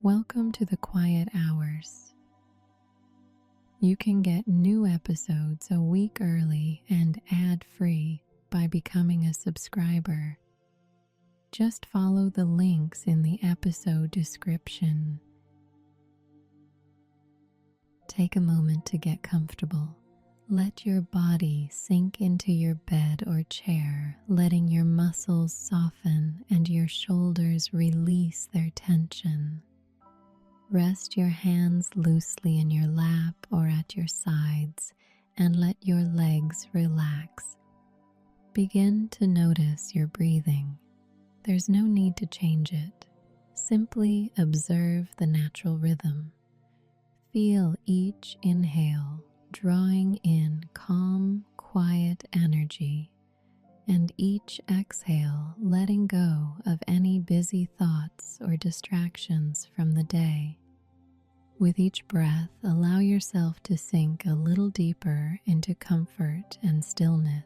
Welcome to the Quiet Hours. You can get new episodes a week early and ad-free by becoming a subscriber. Just follow the links in the episode description. Take a moment to get comfortable. Let your body sink into your bed or chair, letting your muscles soften and your shoulders release their tension. Rest your hands loosely in your lap or at your sides and let your legs relax. Begin to notice your breathing. There's no need to change it. Simply observe the natural rhythm. Feel each inhale drawing in calm, quiet energy, and each exhale letting go of any busy thoughts or distractions from the day. With each breath, allow yourself to sink a little deeper into comfort and stillness.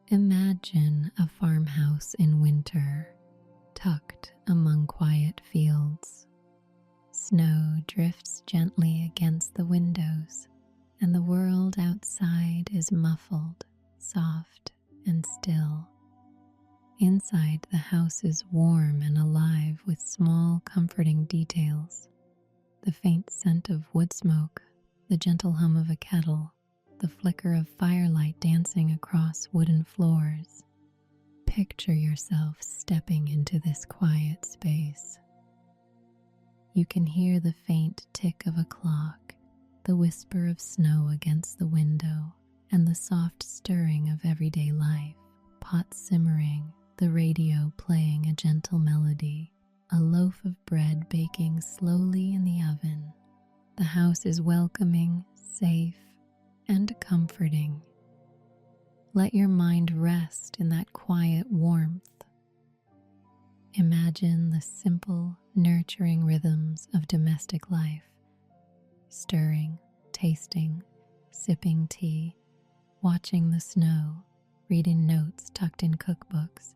Imagine a farmhouse in winter, tucked among quiet fields. Snow drifts gently against the windows, and the world outside is muffled, soft, and still. Inside, the house is warm and alive with small, comforting details. The faint scent of wood smoke, the gentle hum of a kettle, the flicker of firelight dancing across wooden floors. Picture yourself stepping into this quiet space. You can hear the faint tick of a clock, the whisper of snow against the window, and the soft stirring of everyday life. Pots simmering, the radio playing a gentle melody, a loaf of bread baking slowly in the oven. The house is welcoming, safe, and comforting. Let your mind rest in that quiet warmth. Imagine the simple, nurturing rhythms of domestic life, stirring, tasting, sipping tea, watching the snow, reading notes tucked in cookbooks.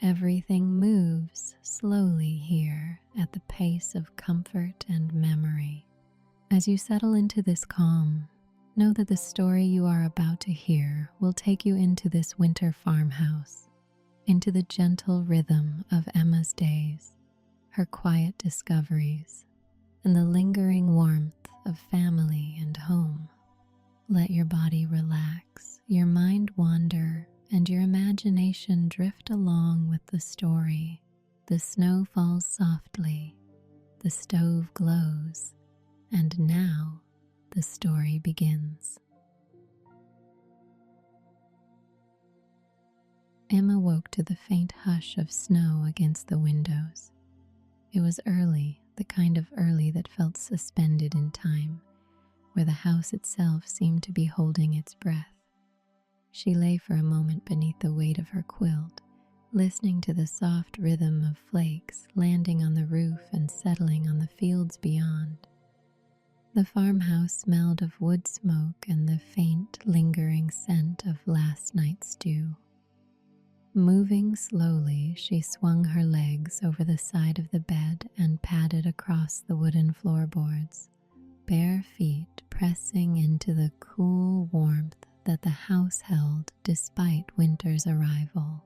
Everything moves slowly here at the pace of comfort and memory. As you settle into this calm, know that the story you are about to hear will take you into this winter farmhouse, into the gentle rhythm of Emma's days, her quiet discoveries, and the lingering warmth of family and home. Let your body relax, your mind wander, and your imagination drift along with the story. The snow falls softly, the stove glows, and now the story begins. Emma woke to the faint hush of snow against the windows. It was early, the kind of early that felt suspended in time, where the house itself seemed to be holding its breath. She lay for a moment beneath the weight of her quilt, listening to the soft rhythm of flakes landing on the roof and settling on the fields beyond. The farmhouse smelled of wood smoke and the faint, lingering scent of last night's stew. Moving slowly, she swung her legs over the side of the bed and padded across the wooden floorboards, bare feet pressing into the cool warmth that the house held despite winter's arrival.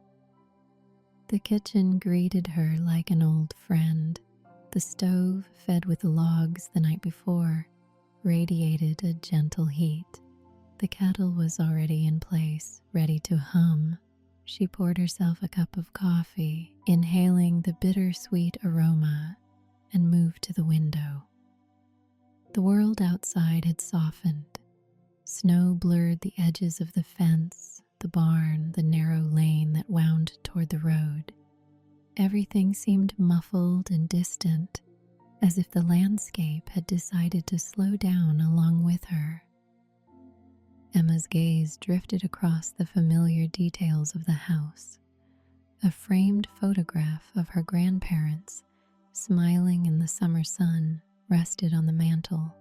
The kitchen greeted her like an old friend. The stove, fed with logs the night before, radiated a gentle heat. The kettle was already in place, ready to hum. She poured herself a cup of coffee, inhaling the bittersweet aroma, and moved to the window. The world outside had softened. Snow blurred the edges of the fence, the barn, the narrow lane that wound toward the road. Everything seemed muffled and distant, as if the landscape had decided to slow down along with her. Emma's gaze drifted across the familiar details of the house. A framed photograph of her grandparents, smiling in the summer sun, rested on the mantel.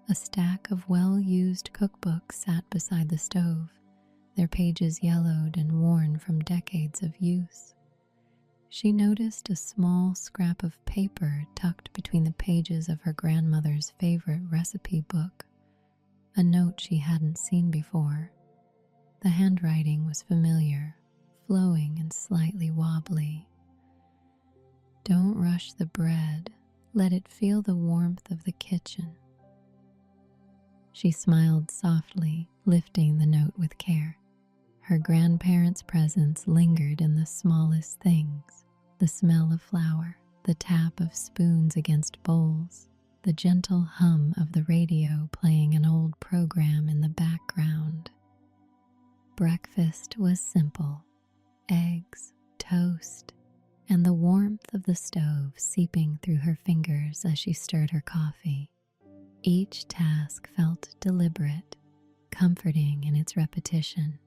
A stack of well-used cookbooks sat beside the stove, their pages yellowed and worn from decades of use. She noticed a small scrap of paper tucked between the pages of her grandmother's favorite recipe book, a note she hadn't seen before. The handwriting was familiar, flowing and slightly wobbly. "Don't rush the bread. Let it feel the warmth of the kitchen." She smiled softly, lifting the note with care. Her grandparents' presence lingered in the smallest things: the smell of flour, the tap of spoons against bowls, the gentle hum of the radio playing an old program in the background. Breakfast was simple: eggs, toast, and the warmth of the stove seeping through her fingers as she stirred her coffee. Each task felt deliberate, comforting in its repetition.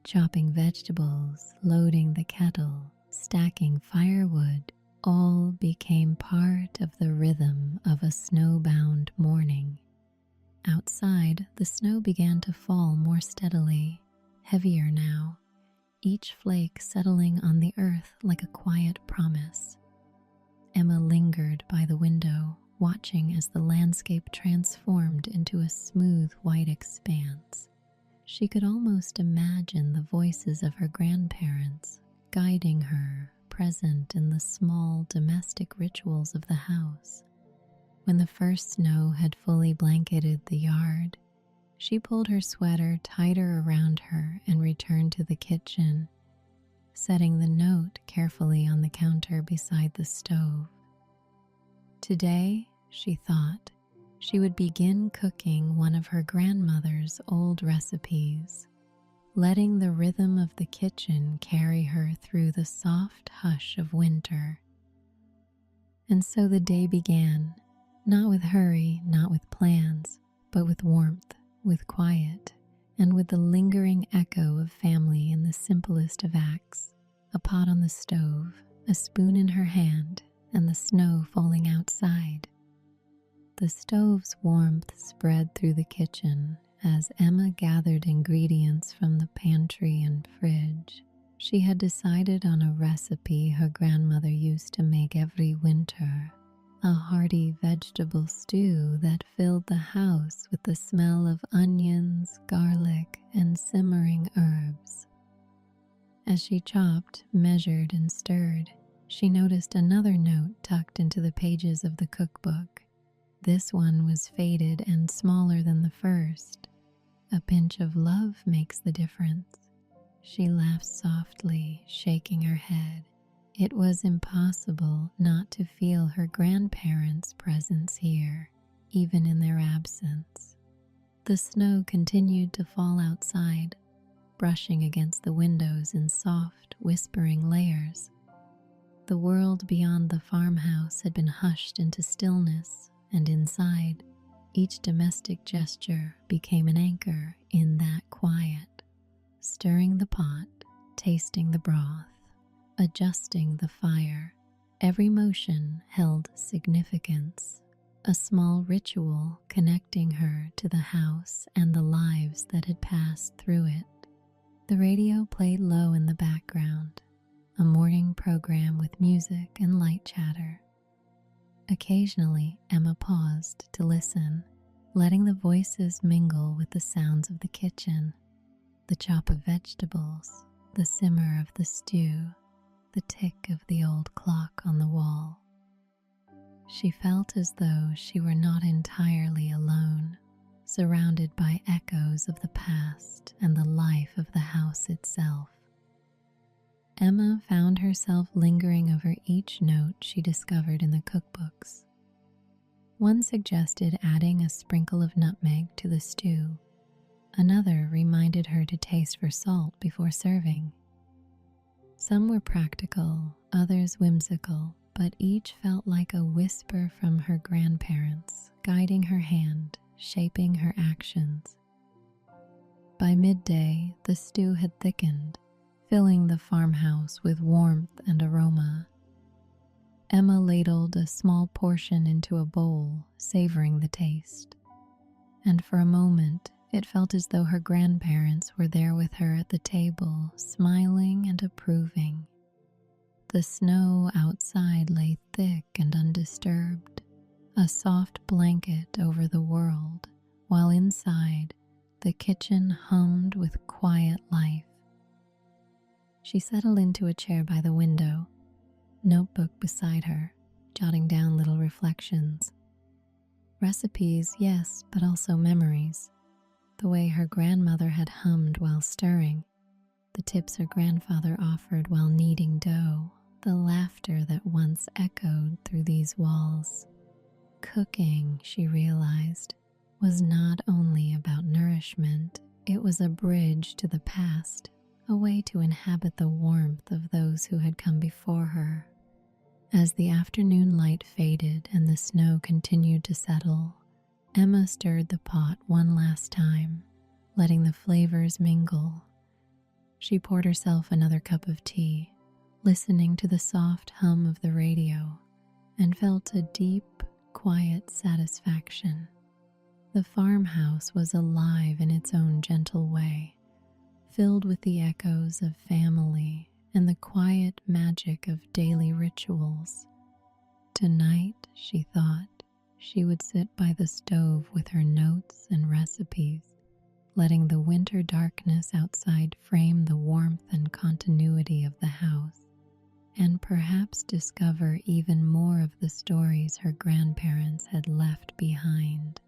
Chopping vegetables, loading the kettle, stacking firewood, all became part of the rhythm of a snowbound morning. Outside, the snow began to fall more steadily, heavier now, each flake settling on the earth like a quiet promise. Emma lingered by the window, watching as the landscape transformed into a smooth white expanse. She could almost imagine the voices of her grandparents guiding her, present in the small domestic rituals of the house. When the first snow had fully blanketed the yard, she pulled her sweater tighter around her and returned to the kitchen, setting the note carefully on the counter beside the stove. Today, she thought, she would begin cooking one of her grandmother's old recipes, letting the rhythm of the kitchen carry her through the soft hush of winter. And so the day began, not with hurry, not with plans, but with warmth, with quiet, and with the lingering echo of family in the simplest of acts: a pot on the stove, a spoon in her hand, and the snow falling outside. The stove's warmth spread through the kitchen as Emma gathered ingredients from the pantry and fridge. She had decided on a recipe her grandmother used to make every winter: a hearty vegetable stew that filled the house with the smell of onions, garlic, and simmering herbs. As she chopped, measured, and stirred, she noticed another note tucked into the pages of the cookbook. This one was faded and smaller than the first. "A pinch of love makes the difference." She laughed softly, shaking her head. It was impossible not to feel her grandparents' presence here, even in their absence. The snow continued to fall outside, brushing against the windows in soft, whispering layers. The world beyond the farmhouse had been hushed into stillness, and inside, each domestic gesture became an anchor in that quiet. Stirring the pot, tasting the broth, adjusting the fire, every motion held significance, a small ritual connecting her to the house and the lives that had passed through it. The radio played low in the background, a morning program with music and light chatter. Occasionally, Emma paused to listen, letting the voices mingle with the sounds of the kitchen: the chop of vegetables, the simmer of the stew, the tick of the old clock on the wall. She felt as though she were not entirely alone, surrounded by echoes of the past and the life of the house itself. Emma found herself lingering over each note she discovered in the cookbooks. One suggested adding a sprinkle of nutmeg to the stew. Another reminded her to taste for salt before serving. Some were practical, others whimsical, but each felt like a whisper from her grandparents, guiding her hand, shaping her actions. By midday, the stew had thickened, filling the farmhouse with warmth and aroma. Emma ladled a small portion into a bowl, savoring the taste. And for a moment, it felt as though her grandparents were there with her at the table, smiling and approving. The snow outside lay thick and undisturbed, a soft blanket over the world, while inside, the kitchen hummed with quiet life. She settled into a chair by the window, notebook beside her, jotting down little reflections. Recipes, yes, but also memories. The way her grandmother had hummed while stirring, the tips her grandfather offered while kneading dough, the laughter that once echoed through these walls. Cooking, she realized, was not only about nourishment, it was a bridge to the past, a way to inhabit the warmth of those who had come before her. As the afternoon light faded and the snow continued to settle, Emma stirred the pot one last time, letting the flavors mingle. She poured herself another cup of tea, listening to the soft hum of the radio, and felt a deep, quiet satisfaction. The farmhouse was alive in its own gentle way, filled with the echoes of family and the quiet magic of daily rituals. Tonight, she thought, she would sit by the stove with her notes and recipes, letting the winter darkness outside frame the warmth and continuity of the house, and perhaps discover even more of the stories her grandparents had left behind.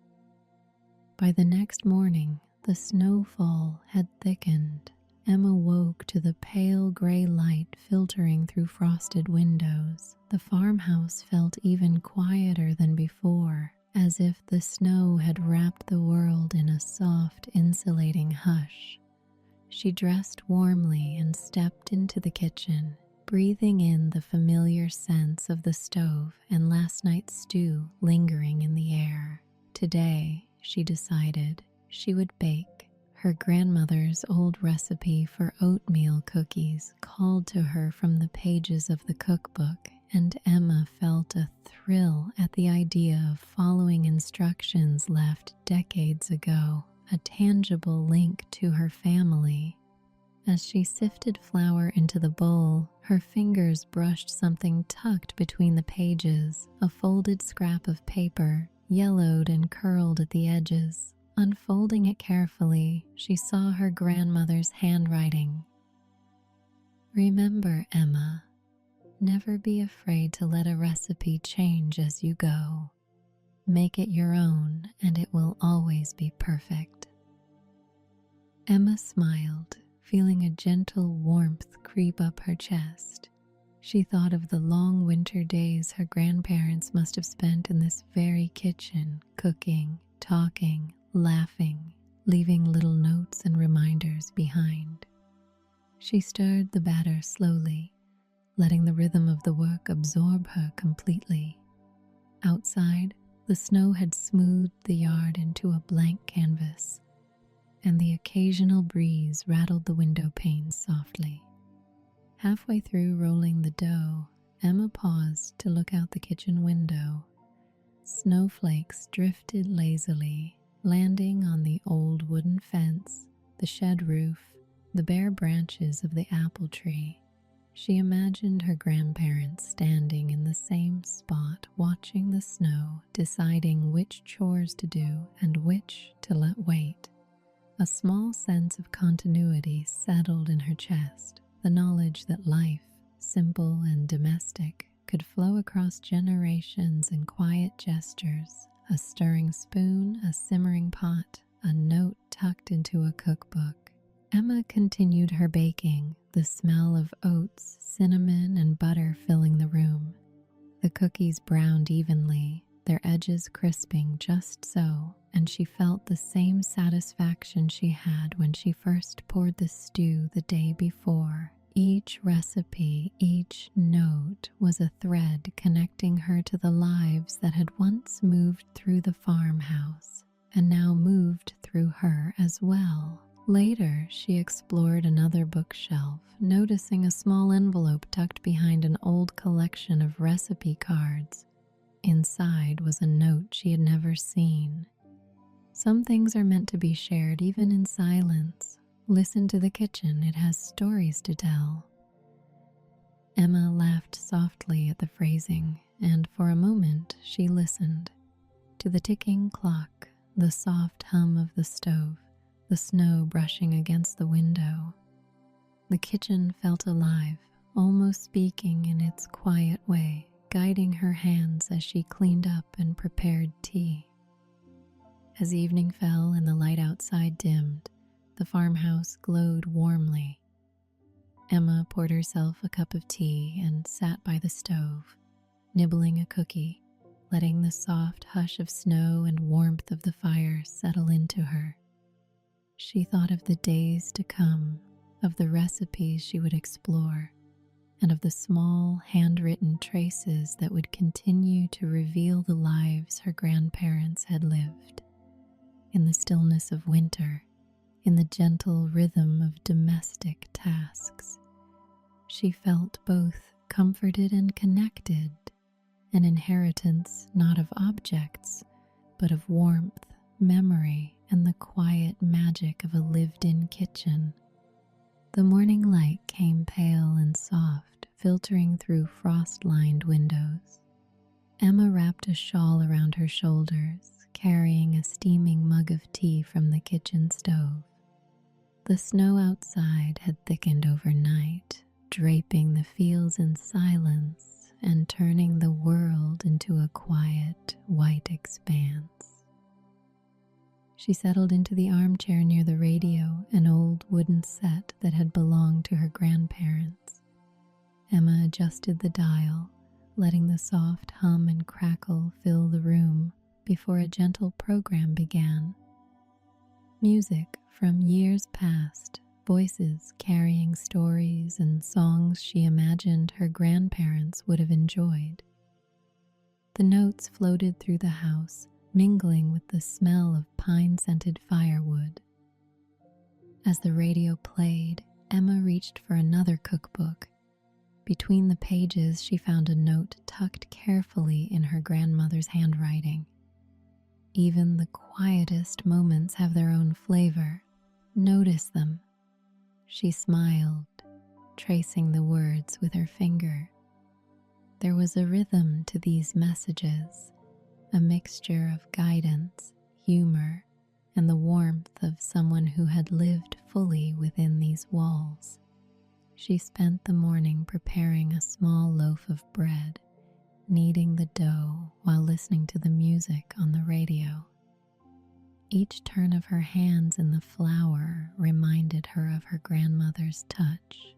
By the next morning, the snowfall had thickened. Emma woke to the pale gray light filtering through frosted windows. The farmhouse felt even quieter than before, as if the snow had wrapped the world in a soft, insulating hush. She dressed warmly and stepped into the kitchen, breathing in the familiar scents of the stove and last night's stew lingering in the air. Today, she decided, she would bake. Her grandmother's old recipe for oatmeal cookies called to her from the pages of the cookbook, and Emma felt a thrill at the idea of following instructions left decades ago, a tangible link to her family. As she sifted flour into the bowl, her fingers brushed something tucked between the pages, a folded scrap of paper, yellowed and curled at the edges. Unfolding it carefully, she saw her grandmother's handwriting. Remember, Emma, never be afraid to let a recipe change as you go. Make it your own, and it will always be perfect. Emma smiled, feeling a gentle warmth creep up her chest. She thought of the long winter days her grandparents must have spent in this very kitchen, cooking, talking, laughing, leaving little notes and reminders behind. She stirred the batter slowly, letting the rhythm of the work absorb her completely. Outside, the snow had smoothed the yard into a blank canvas, and the occasional breeze rattled the window panes softly. Halfway through rolling the dough, Emma paused to look out the kitchen window. Snowflakes drifted lazily, landing on the old wooden fence, the shed roof, the bare branches of the apple tree. She imagined her grandparents standing in the same spot, watching the snow, deciding which chores to do and which to let wait. A small sense of continuity settled in her chest, the knowledge that life, simple and domestic, could flow across generations in quiet gestures. A stirring spoon, a simmering pot, a note tucked into a cookbook. Emma continued her baking, the smell of oats, cinnamon, and butter filling the room. The cookies browned evenly, their edges crisping just so, and she felt the same satisfaction she had when she first poured the stew the day before. Each recipe, each note was a thread connecting her to the lives that had once moved through the farmhouse and now moved through her as well. Later, she explored another bookshelf, noticing a small envelope tucked behind an old collection of recipe cards. Inside was a note she had never seen. Some things are meant to be shared even in silence. Listen to the kitchen, it has stories to tell. Emma laughed softly at the phrasing, and for a moment she listened to the ticking clock, the soft hum of the stove, the snow brushing against the window. The kitchen felt alive, almost speaking in its quiet way, guiding her hands as she cleaned up and prepared tea. As evening fell and the light outside dimmed, the farmhouse glowed warmly. Emma poured herself a cup of tea and sat by the stove, nibbling a cookie, letting the soft hush of snow and warmth of the fire settle into her. She thought of the days to come, of the recipes she would explore, and of the small handwritten traces that would continue to reveal the lives her grandparents had lived. In the stillness of winter, in the gentle rhythm of domestic tasks, she felt both comforted and connected, an inheritance not of objects, but of warmth, memory, and the quiet magic of a lived-in kitchen. The morning light came pale and soft, filtering through frost-lined windows. Emma wrapped a shawl around her shoulders, carrying a steaming mug of tea from the kitchen stove. The snow outside had thickened overnight, draping the fields in silence and turning the world into a quiet, white expanse. She settled into the armchair near the radio, an old wooden set that had belonged to her grandparents. Emma adjusted the dial, letting the soft hum and crackle fill the room before a gentle program began. Music from years past, voices carrying stories and songs she imagined her grandparents would have enjoyed. The notes floated through the house, mingling with the smell of pine-scented firewood. As the radio played, Emma reached for another cookbook. Between the pages, she found a note tucked carefully in her grandmother's handwriting. Even the quietest moments have their own flavor. Notice them. She smiled, tracing the words with her finger. There was a rhythm to these messages, a mixture of guidance, humor, and the warmth of someone who had lived fully within these walls. She spent the morning preparing a small loaf of bread, kneading the dough while listening to the music on the radio. Each turn of her hands in the flour reminded her of her grandmother's touch,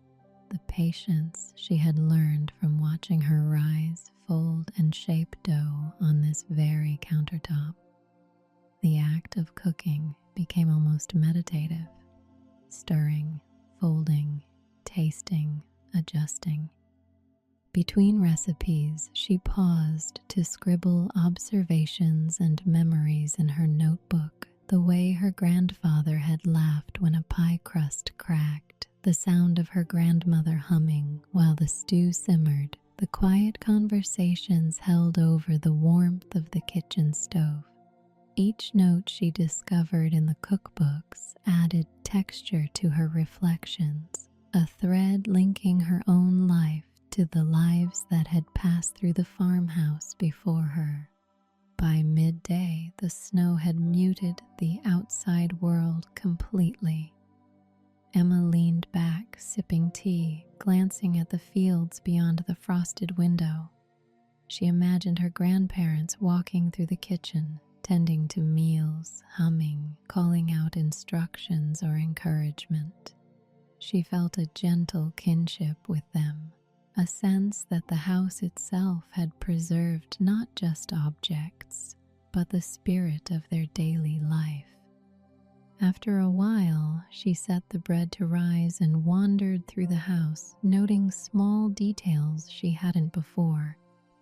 the patience she had learned from watching her rise, fold, and shape dough on this very countertop. The act of cooking became almost meditative, stirring, folding, tasting, adjusting. Between recipes, she paused to scribble observations and memories in her notebook, the way her grandfather had laughed when a pie crust cracked, the sound of her grandmother humming while the stew simmered, the quiet conversations held over the warmth of the kitchen stove. Each note she discovered in the cookbooks added texture to her reflections, a thread linking her own life to the lives that had passed through the farmhouse before her. By midday, the snow had muted the outside world completely. Emma leaned back, sipping tea, glancing at the fields beyond the frosted window. She imagined her grandparents walking through the kitchen, tending to meals, humming, calling out instructions or encouragement. She felt a gentle kinship with them, a sense that the house itself had preserved not just objects, but the spirit of their daily life. After a while, she set the bread to rise and wandered through the house, noting small details she hadn't before.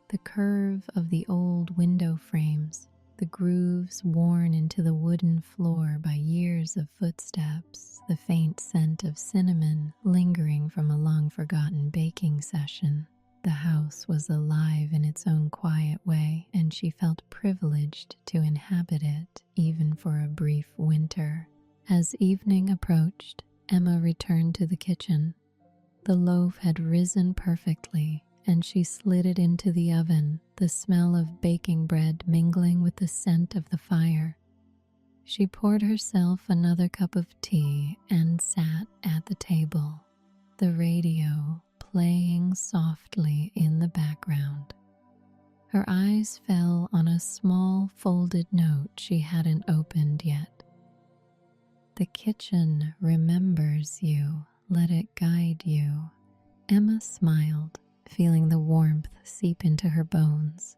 The curve of the old window frames, the grooves worn into the wooden floor by years of footsteps, the faint scent of cinnamon lingering from a long-forgotten baking session. The house was alive in its own quiet way, and she felt privileged to inhabit it, even for a brief winter. As evening approached, Emma returned to the kitchen. The loaf had risen perfectly, and she slid it into the oven, the smell of baking bread mingling with the scent of the fire. She poured herself another cup of tea and sat at the table, the radio playing softly in the background. Her eyes fell on a small folded note she hadn't opened yet. "The kitchen remembers you. Let it guide you." Emma smiled, feeling the warmth seep into her bones.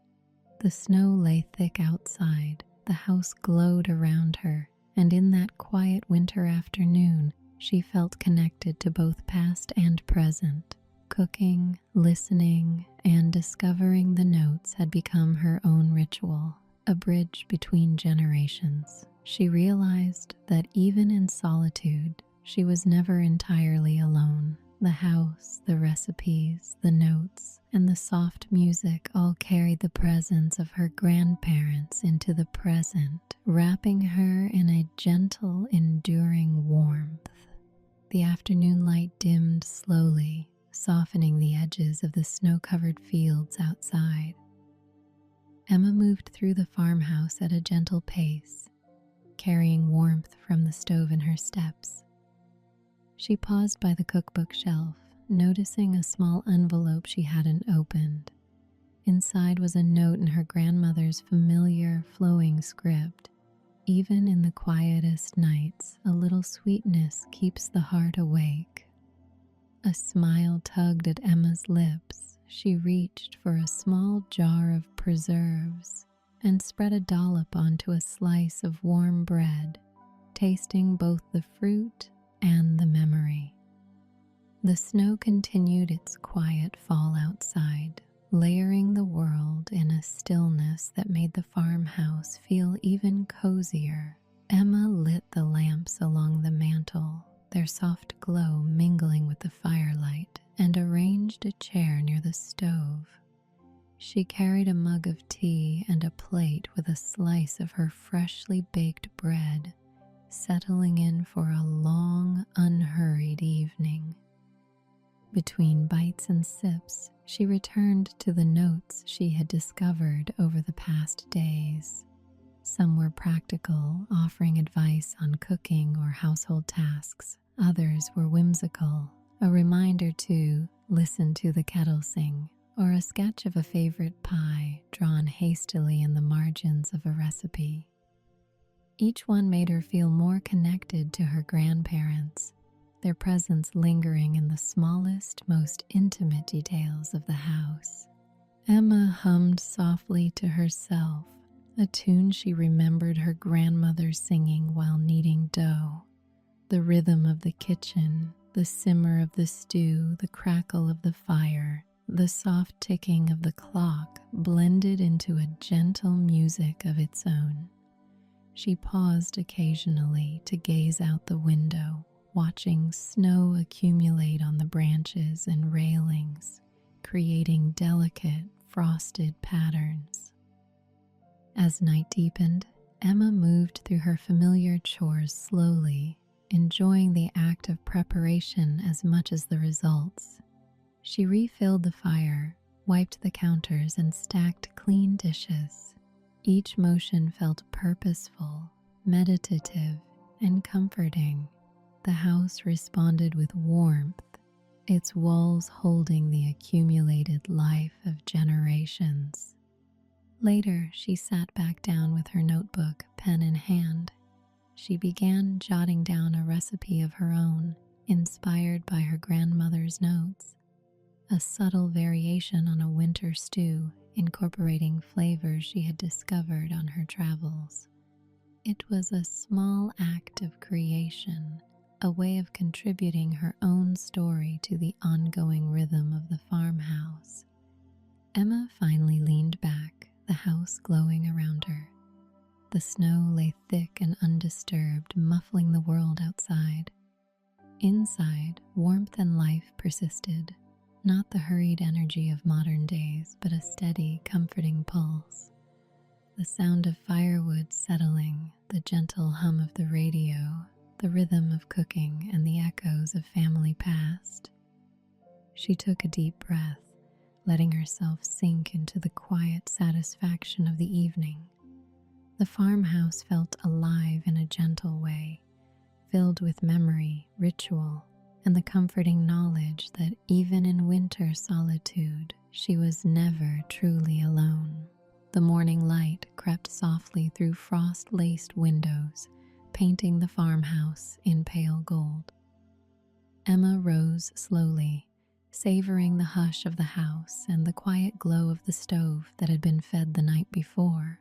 The snow lay thick outside, the house glowed around her, and in that quiet winter afternoon, she felt connected to both past and present. Cooking, listening, and discovering the notes had become her own ritual, a bridge between generations. She realized that even in solitude, she was never entirely alone. The house, the recipes, the notes, and the soft music all carried the presence of her grandparents into the present, wrapping her in a gentle, enduring warmth. The afternoon light dimmed slowly, softening the edges of the snow-covered fields outside. Emma moved through the farmhouse at a gentle pace, carrying warmth from the stove in her steps. She paused by the cookbook shelf, noticing a small envelope she hadn't opened. Inside was a note in her grandmother's familiar, flowing script. "Even in the quietest nights, a little sweetness keeps the heart awake." A smile tugged at Emma's lips. She reached for a small jar of preserves and spread a dollop onto a slice of warm bread, tasting both the fruit and the memory. The snow continued its quiet fall outside, layering the world in a stillness that made the farmhouse feel even cozier. Emma lit the lamps along the mantel, their soft glow mingling with the firelight, and arranged a chair near the stove. She carried a mug of tea and a plate with a slice of her freshly baked bread, settling in for a long, unhurried evening. Between bites and sips, she returned to the notes she had discovered over the past days. Some were practical, offering advice on cooking or household tasks. Others were whimsical, a reminder to listen to the kettle sing, or a sketch of a favorite pie drawn hastily in the margins of a recipe. Each one made her feel more connected to her grandparents, their presence lingering in the smallest, most intimate details of the house. Emma hummed softly to herself, a tune she remembered her grandmother singing while kneading dough. The rhythm of the kitchen, the simmer of the stew, the crackle of the fire, the soft ticking of the clock blended into a gentle music of its own. She paused occasionally to gaze out the window, watching snow accumulate on the branches and railings, creating delicate, frosted patterns. As night deepened, Emma moved through her familiar chores slowly, enjoying the act of preparation as much as the results. She refilled the fire, wiped the counters, and stacked clean dishes. Each motion felt purposeful, meditative, and comforting. The house responded with warmth, its walls holding the accumulated life of generations. Later, she sat back down with her notebook, pen in hand. She began jotting down a recipe of her own, inspired by her grandmother's notes. A subtle variation on a winter stew, incorporating flavors she had discovered on her travels. It was a small act of creation, a way of contributing her own story to the ongoing rhythm of the farmhouse. Emma finally leaned back, the house glowing around her. The snow lay thick and undisturbed, muffling the world outside. Inside, warmth and life persisted, not the hurried energy of modern days, but a steady, comforting pulse. The sound of firewood settling, the gentle hum of the radio, the rhythm of cooking, and the echoes of family past. She took a deep breath, letting herself sink into the quiet satisfaction of the evening. The farmhouse felt alive in a gentle way, filled with memory, ritual, and the comforting knowledge that even in winter solitude, she was never truly alone. The morning light crept softly through frost-laced windows, painting the farmhouse in pale gold. Emma rose slowly, savoring the hush of the house and the quiet glow of the stove that had been fed the night before.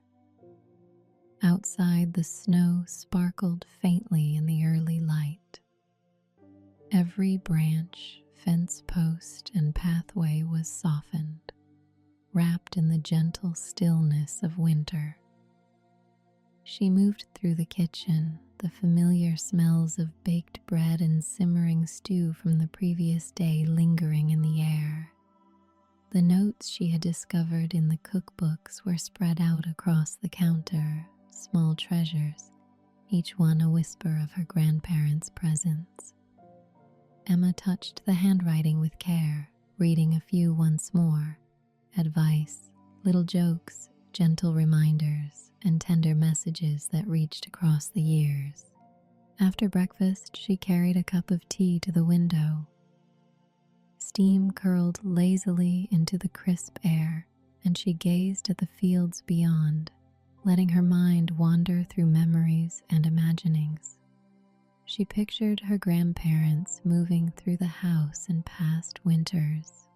Outside, the snow sparkled faintly in the early light. Every branch, fence post, and pathway was softened, wrapped in the gentle stillness of winter. She moved through the kitchen, the familiar smells of baked bread and simmering stew from the previous day lingering in the air. The notes she had discovered in the cookbooks were spread out across the counter, small treasures, each one a whisper of her grandparents' presence. Emma touched the handwriting with care, reading a few once more. Advice, little jokes, gentle reminders, and tender messages that reached across the years. After breakfast, she carried a cup of tea to the window. Steam curled lazily into the crisp air, and she gazed at the fields beyond, letting her mind wander through memories and imaginings. She pictured her grandparents moving through the house in past winters,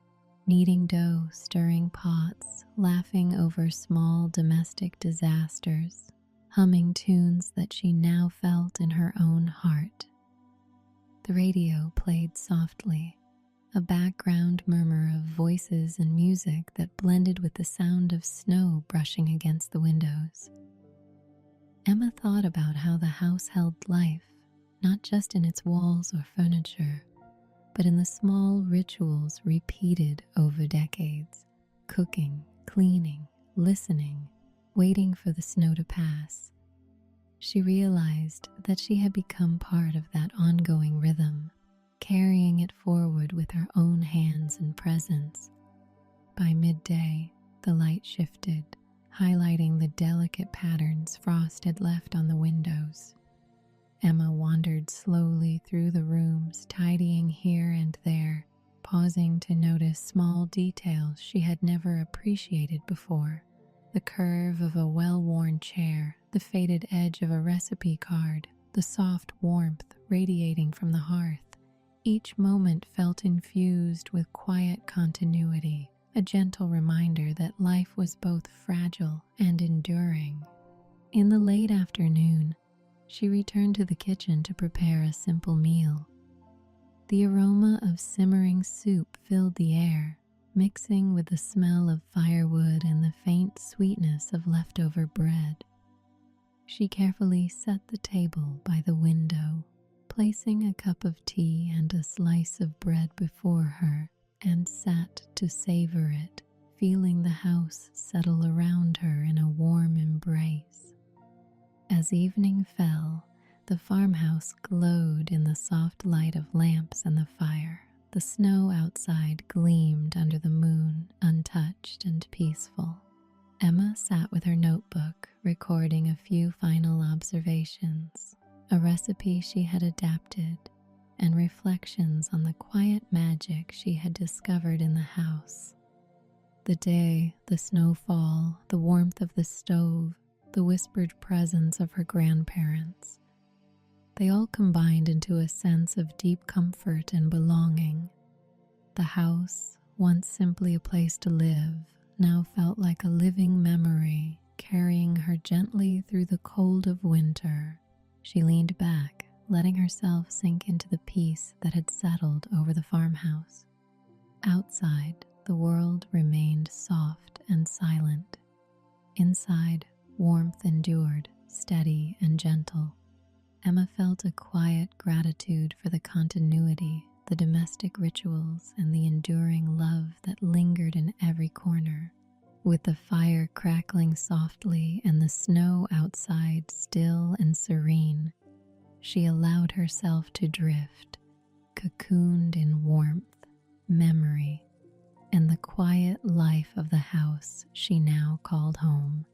kneading dough, stirring pots, laughing over small domestic disasters, humming tunes that she now felt in her own heart. The radio played softly, a background murmur of voices and music that blended with the sound of snow brushing against the windows. Emma thought about how the house held life, not just in its walls or furniture, but in the small rituals repeated over decades: cooking, cleaning, listening, waiting for the snow to pass. She realized that she had become part of that ongoing rhythm, carrying it forward with her own hands and presence. By midday, the light shifted, highlighting the delicate patterns frost had left on the windows. Emma wandered slowly through the rooms, tidying here and there, pausing to notice small details she had never appreciated before. The curve of a well-worn chair, the faded edge of a recipe card, the soft warmth radiating from the hearth. Each moment felt infused with quiet continuity, a gentle reminder that life was both fragile and enduring. In the late afternoon, she returned to the kitchen to prepare a simple meal. The aroma of simmering soup filled the air, mixing with the smell of firewood and the faint sweetness of leftover bread. She carefully set the table by the window, placing a cup of tea and a slice of bread before her, and sat to savor it, feeling the house settle around her in a warm embrace. As evening fell, the farmhouse glowed in the soft light of lamps and the fire. The snow outside gleamed under the moon, untouched and peaceful. Emma sat with her notebook, recording a few final observations, a recipe she had adapted, and reflections on the quiet magic she had discovered in the house. The day, the snowfall, the warmth of the stove, the whispered presence of her grandparents. They all combined into a sense of deep comfort and belonging. The house, once simply a place to live, now felt like a living memory, carrying her gently through the cold of winter. She leaned back, letting herself sink into the peace that had settled over the farmhouse. Outside, the world remained soft and silent. Inside, warmth endured, steady and gentle. Emma felt a quiet gratitude for the continuity, the domestic rituals, and the enduring love that lingered in every corner. With the fire crackling softly and the snow outside still and serene, she allowed herself to drift, cocooned in warmth, memory, and the quiet life of the house she now called home.